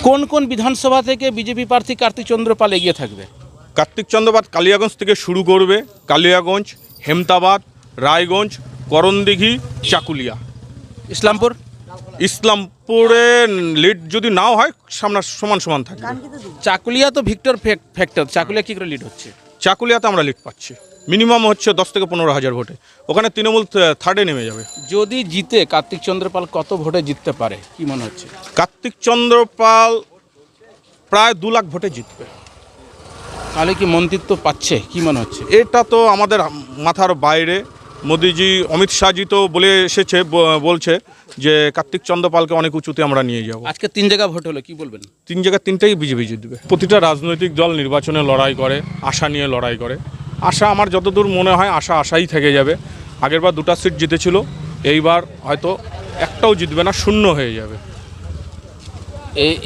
কোন কোন বিধানসভা থেকে বিজেপি প্রার্থী কার্তিক চন্দ্র পাল এগিয়ে থাকবে? কার্তিক চন্দ্র পাল কালিয়াগঞ্জ থেকে শুরু করবে। কালিয়াগঞ্জ, হেমতাবাদ, রায়গঞ্জ, করণদিঘি, চাকুলিয়া। ইসলামপুর? ইসলামপুরে লিড যদি নাও হয় সমান সমান থাকে। চাকুলিয়া তো ভিক্টর ফ্যাক্টর, চাকুলিয়া কী করে লিড হচ্ছে? চাকুলিয়াতে আমরা লিড পাচ্ছি, মিনিমাম হচ্ছে 10 থেকে 15,000 ভোটে। ওখানে তৃণমূল থার্ডে নেমে যাবে। যদি জিতে কার্তিক চন্দ্র পাল কত ভোটে জিততে পারে কি মনে হচ্ছে? কার্তিক চন্দ্র পাল প্রায় 2 লাখ ভোটে জিতবে। তাহলে কি মন্ত্রিত্ব পাচ্ছে কি মনে হচ্ছে? এটা তো আমাদের মাথার বাইরে। মোদিজি, অমিত শাহজি তো বলছে যে কার্তিক চন্দ্র পালকে অনেক উঁচুতে আমরা নিয়ে যাব। আজকে 3 জায়গা ভোট হলো, কি বলবেন? 3 জায়গায় 3টাই বিজেপি জিতবে। প্রতিটা রাজনৈতিক দল নির্বাচনে লড়াই করে, আশা নিয়ে লড়াই করে। আশা আমার যতদূর মনে হয় আশাই থেকে যাবে। আগেরবার 2টা সিট জিতেছিল, এইবার হয়তো একটাও জিতবে না, 0 হয়ে যাবে।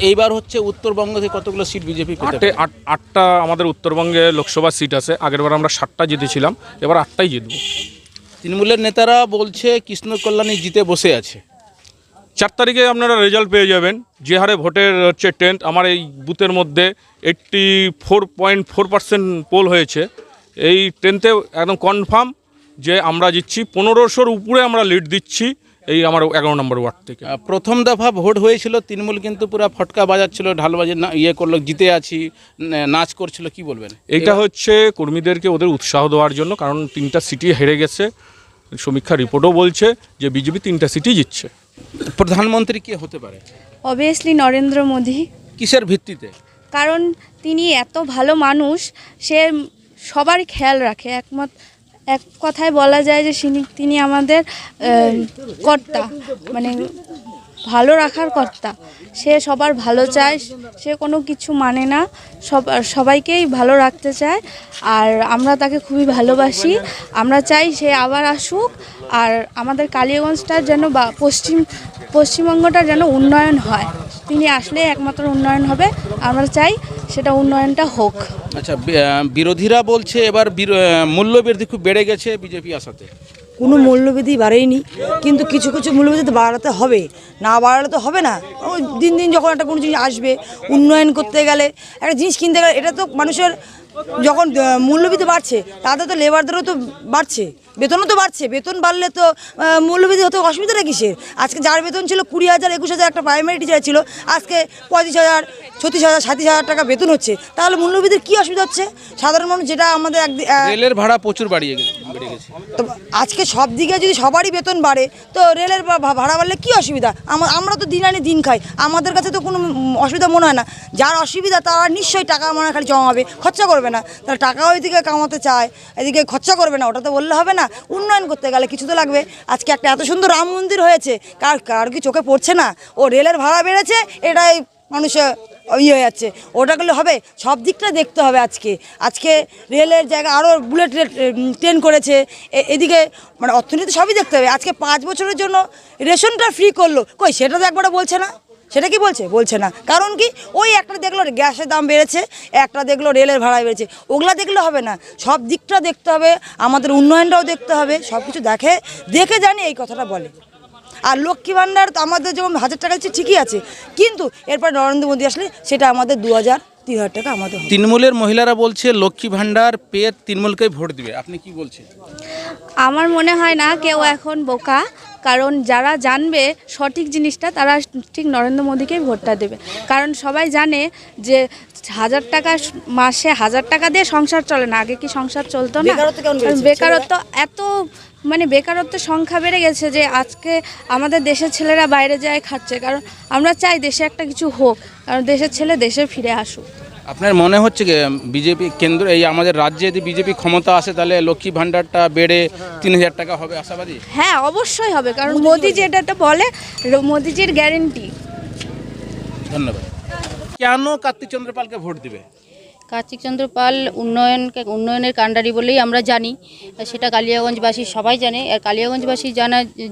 এইবার হচ্ছে উত্তরবঙ্গ থেকে কতগুলো সিট বিজেপি পেতে? 8টা আমাদের উত্তরবঙ্গে লোকসভা সিট আছে। আগেরবার আমরা 7টা জিতেছিলাম, এবার 8টাই জিতবো। তৃণমূলের নেতারা বলছে কৃষ্ণ কল্যাণী জিতে বসে আছে। 4 তারিখে আপনারা রেজাল্ট পেয়ে যাবেন। যে হারে ভোটের হচ্ছে ট্রেন্ড, আমার এই বুথের মধ্যে 84.4% পোল হয়েছে। এই ট্রেনতে একদম কনফার্ম যে আমরা জিতছি। 1500-র উপরে আমরা লিড দিচ্ছি এই আমার 11 নম্বর ওয়ার্ড থেকে। প্রথম দফা ভোট হয়েছিল, তৃণমূল কিন্তু পুরো ফটকা বাজাচ্ছিল, ঢালবাজি করলো, জিতে আছি, নাচ করছিল, কি বলবেন? এইটা হচ্ছে কর্মীদেরকে ওদের উৎসাহ দেওয়ার জন্য, কারণ 3টা সিটি হেরে গেছে। সমীক্ষা রিপোর্টও বলছে যে বিজেপি 3টা সিটি জিতছে। প্রধানমন্ত্রী কে হতে পারে? অবভিয়াসলি নরেন্দ্র মোদি। কিসের ভিত্তিতে? কারণ তিনি এত ভালো মানুষ, সে সবার খেয়াল রাখে। এক কথায় বলা যায় যে তিনি আমাদের কর্তা, মানে ভালো রাখার কর্তা। সে সবার ভালো চায়, সে কোনো কিছু মানে না, সবাইকেই ভালো রাখতে চায়। আর আমরা তাকে খুবই ভালোবাসি। আমরা চাই সে আবার আসুক, আর আমাদের কালিয়াগঞ্জটার যেন বা পশ্চিমবঙ্গটার যেন উন্নয়ন হয়। তিনি আসলে একমাত্র উন্নয়ন হবে, আমরা চাই সেটা উন্নয়নটা হোক। আচ্ছা, বিরোধীরা বলছে এবার মূল্যবৃদ্ধি খুব বেড়ে গেছে বিজেপি আসাতে। কোনো মূল্যবৃদ্ধি বাড়েইনি, কিন্তু কিছু কিছু মূল্যবৃদ্ধি বাড়াতে হবে, না বাড়ালে তো হবে না। দিন দিন যখন একটা কোনো জিনিস আসবে, উন্নয়ন করতে গেলে, একটা জিনিস কিনতে গেলে, এটা তো মানুষের যখন মূল্যবৃদ্ধি বাড়ছে, তাদের তো লেবারদেরও তো বাড়ছে, বেতনও তো বাড়ছে। বেতন বাড়লে তো মূল্যবৃদ্ধি হতে অসুবিধাটা কিসের? আজকে যার বেতন ছিল 20,000 21,000, একটা প্রাইমারি টিচার ছিল, আজকে 35,000 36,000 37,000 টাকা বেতন হচ্ছে। তাহলে মূল্যবৃদ্ধির কী অসুবিধা হচ্ছে? সাধারণ মানুষ যেটা আমাদের রেলের ভাড়া প্রচুর বেড়ে গেছে। তো আজকে সব দিকে যদি সবারই বেতন বাড়ে, তো রেলের ভাড়া বাড়লে কী অসুবিধা? আমরা তো দিন আনি দিন খাই, আমাদের কাছে তো কোনো অসুবিধা মনে হয় না। যার অসুবিধা তারা নিশ্চয়ই টাকা মনে হয় খালি জমাবে, খরচা করবে না। তাহলে টাকা ওইদিকে কামাতে চায়, এদিকে খরচা করবে না, ওটা তো বললে হবে না। উন্নয়ন করতে গেলে কিছু তো লাগবে। আজকে একটা এত সুন্দর রাম মন্দির হয়েছে, কার কি চোখে পড়ছে না? ও রেলের ভাড়া বেড়েছে, এটাই মানুষের হয়ে যাচ্ছে। ওটা করলে হবে? সব দিকটা দেখতে হবে। আজকে রেলের জায়গা আরও বুলেট ট্রেন করেছে, এদিকে মানে অর্থনীতি সবই দেখতে হবে। আজকে 5 বছরের জন্য রেশনটা ফ্রি করলো, কই সেটা তো একবারও বলছে না। সেটা কি বলছে না। কারণ কি? ওই একটা দেখলো গ্যাসের দাম বেড়েছে, একটা দেখলো রেলের ভাড়া বেড়েছে, ওগুলা দেখলে হবে না। সব দিকটা দেখতে হবে, আমাদের উন্নয়নটাও দেখতে হবে। সব কিছু দেখে জানি এই কথাটা বলে। আর লক্ষ্মী ভাণ্ডার তো আমাদের যেমন 1000 টাকা দিচ্ছে, ঠিকই আছে, কিন্তু এরপর নরেন্দ্র মোদী আসলে সেটা আমাদের 2,000 3,000 টাকা আমাদের। তৃণমূলের মহিলারা বলছে লক্ষ্মী ভাণ্ডার পেয়ে তৃণমূলকেই ভোট দিবে, আপনি কি বলছেন? আমার মনে হয় না কেউ এখন বোকা, কারণ যারা জানবে সঠিক জিনিসটা তারা ঠিক নরেন্দ্র মোদীকেই ভোটটা দেবে। কারণ সবাই জানে যে 1000 টাকা মাসে 1000 টাকা দিয়ে সংসার চলে না। আগে কি সংসার চলতো না? বেকারত্ব এত বেকারত্বের সংখ্যা বেড়ে গেছে যে আজকে আমাদের দেশের ছেলেরা বাইরে যায় খাচ্ছে। কারণ আমরা চাই দেশে একটা কিছু হোক, কারণ দেশের ছেলে দেশে ফিরে আসুক। আপনার মনে হচ্ছে কি বিজেপি কেন্দ্র এই আমাদের রাজ্যে যদি বিজেপি ক্ষমতা আসে তাহলে লক্ষ্মী ভাণ্ডারটা বেড়ে 3,000 টাকা হবে, আশাবাদী? হ্যাঁ, অবশ্যই হবে, কারণ মোদি যেটা বলে, মোদিজির গ্যারেন্টি। ধন্যবাদ। কেন কার্তিক চন্দ্র পালকে ভোট দিবে? কার্তিক চন্দ্র পাল উন্নয়নের কাণ্ডারি বলেই আমরা জানি, সেটা কালিয়াগঞ্জবাসী সবাই জানে। আর কালিয়াগঞ্জবাসী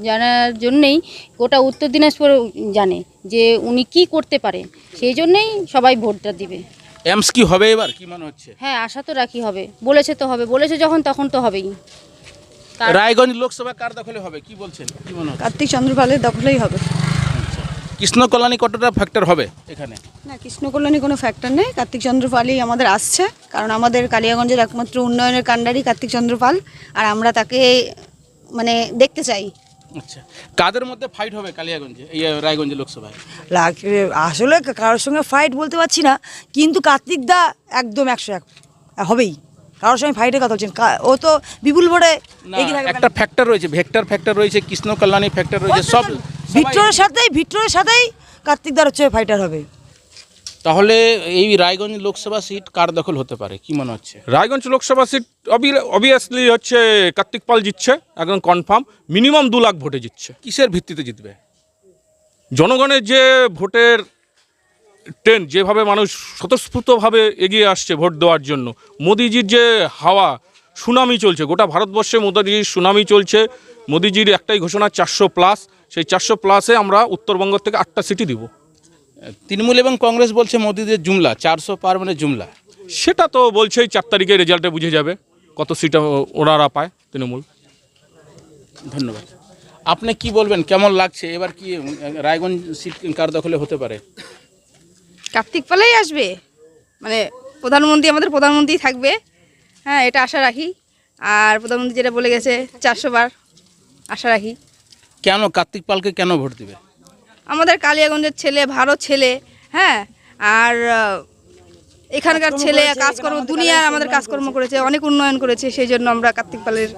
জানার জন্যেই গোটা উত্তর দিনাজপুর জানে যে উনি কি করতে পারেন, সেই জন্যই সবাই ভোটটা দিবে। এমস কি হবে এবার, কি মনে হচ্ছে? হ্যাঁ, আশা তো রাখি হবে, বলেছে তো হবে, বলেছে যখন তখন তো হবেই। রায়গঞ্জ লোকসভা কার দখলে হবে কি বলছেন, কি মনে হচ্ছে? কার্তিক চন্দ্র পালের দখলেই হবে। কৃষ্ণ কল্যাণী কতটা ফ্যাক্টর হবে এখানে? না, কৃষ্ণকল্যাণী কোনো ফ্যাক্টর নেই। কার্তিক চন্দ্র পালই আমাদের আসছে, কারণ আমাদের কালিয়াগঞ্জের একমাত্র উন্নয়নের কাণ্ডারি কার্তিক চন্দ্র পাল, আর আমরা তাকে মানে দেখতে চাই। আচ্ছা, কাদের মধ্যে ফাইট হবে কালিয়াগঞ্জে, এই রায়গঞ্জ লোকসভায়? আসলে কারোর সঙ্গে ফাইট বলতে পারছি না, কিন্তু কার্তিক দা একদম 101 হবেই। কারোর সঙ্গে ফাইটের কথা বলছেন, ও তো বিপুল ভোটে না, এগিয়ে থাকবে। একটা ফ্যাক্টর রয়েছে, ভেক্টর ফ্যাক্টর রয়েছে, কৃষ্ণ কল্যাণী ফ্যাক্টর রয়েছে, সব ভিক্টরের সাথেই কার্তিক দার হচ্ছে ফাইটার হবে। তাহলে এই রায়গঞ্জ লোকসভা সিট কার দখল হতে পারে কি মনে হচ্ছে? রায়গঞ্জ লোকসভা সিট অবভিয়াসলি হচ্ছে কার্তিক পাল জিতছে, একদম কনফার্ম। মিনিমাম 2 লাখ ভোটে জিতছে। কিসের ভিত্তিতে জিতবে? জনগণের যে ভোটের ট্রেন্ড, যেভাবে মানুষ স্বতঃস্ফূর্তভাবে এগিয়ে আসছে ভোট দেওয়ার জন্য, মোদিজির যে হাওয়া সুনামি চলছে, গোটা ভারতবর্ষে মোদিজির সুনামি চলছে। মোদিজির একটাই ঘোষণা 400+, সেই 400+-এ আমরা উত্তরবঙ্গ থেকে 8টা সিটি দিব। তৃণমূল এবং কংগ্রেস বলছে মোদিদের জুমলা, 400 পার মানে জুমলা। সেটা তো বলছেই 4 তারিখে রেজাল্টে বুঝে যাবে কত সিট ওনারা পায় তৃণমূল। ধন্যবাদ। আপনি কি বলবেন, কেমন লাগছে এবার কি রায়গঞ্জ সিট কার দখলে হতে পারে? কার্তিক পালাই আসবে, মানে প্রধানমন্ত্রী, আমাদের প্রধানমন্ত্রী থাকবে, হ্যাঁ এটা আশা রাখি। আর প্রধানমন্ত্রী যেটা বলে গেছে 400 বার, আশা রাখি। কেন কার্তিক পালকে কেন ভোট দিবে? আমাদের কালিয়াগঞ্জের ছেলে, ভালো ছেলে, হ্যাঁ, আর এখানকার ছেলে কাজকর্ম, দুনিয়ার আমাদের কাজকর্ম করেছে, অনেক উন্নয়ন করেছে, সেই জন্য আমরা কার্তিক পালের